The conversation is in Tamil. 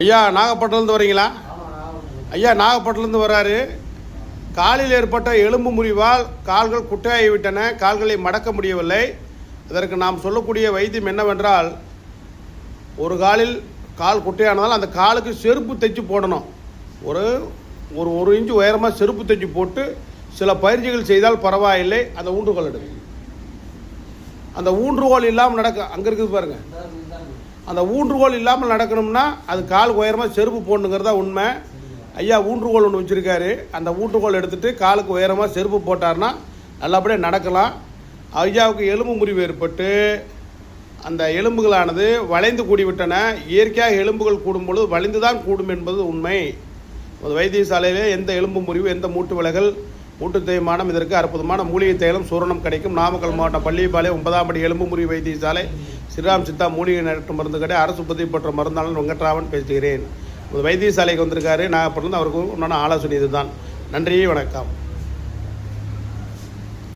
ஐயா நாகப்பட்டினத்துலேருந்து வரீங்களா? ஐயா நாகப்பட்டினத்துலேருந்து வராரு. காலில் ஏற்பட்ட எலும்பு முறிவால் கால்கள் குட்டையாகிவிட்டன, கால்களை மடக்க முடியவில்லை. இதற்கு நாம் சொல்லக்கூடிய வைத்தியம் என்னவென்றால், ஒரு காலில் கால் குட்டையானதால் அந்த காலுக்கு செருப்பு தைச்சு போடணும். ஒரு ஒரு ஒரு இன்ச்சு உயரமாக செருப்பு தைச்சு போட்டு சில பயிற்சிகள் செய்தால் பரவாயில்லை. அந்த ஊன்றுகோல் எடுக்கும். அந்த ஊன்றுகோல் இல்லாமல் நடக்க அங்கே இருக்குது பாருங்கள். அந்த ஊன்றுகோல் இல்லாமல் நடக்கணும்னா அது கால் உயரமாக செருப்பு போடணுங்கிறதா உண்மை. ஐயா ஊன்றுகோல் ஒன்று வச்சுருக்காரு. அந்த ஊன்றுகோல் எடுத்துகிட்டு காலுக்கு உயரமாக செருப்பு போட்டார்னா நல்லபடியாக நடக்கலாம். ஐயாவுக்கு எலும்பு முறிவு ஏற்பட்டு அந்த எலும்புகளானது வளைந்து கூடிவிட்டன. இயற்கையாக எலும்புகள் கூடும் பொழுது வளைந்து தான் கூடும் என்பது உண்மை. வைத்தியசாலையிலே எந்த எலும்பு முறிவு, எந்த மூட்டு விலகல், மூட்டு தேய்மானம் இதற்கு அற்புதமான மூலிகை தைலம் சூரணம் கிடைக்கும். நாமக்கல் மாவட்டம் பள்ளிப்பாளையம் 9ஆம் படி எலும்பு முறிவு வைத்தியசாலை, ஸ்ரீராம் சித்தா மூலிகை நாட்டு மருந்து கடை, அரசு பதிவு பெற்ற மருந்தாளன் வெங்கட்ராமன் பேசுகிறேன். வைத்தியசாலைக்கு வந்திருக்காரு. நான் பிறந்து அவருக்கு உண்டான ஆலோசனை இதுதான். நன்றி, வணக்கம்.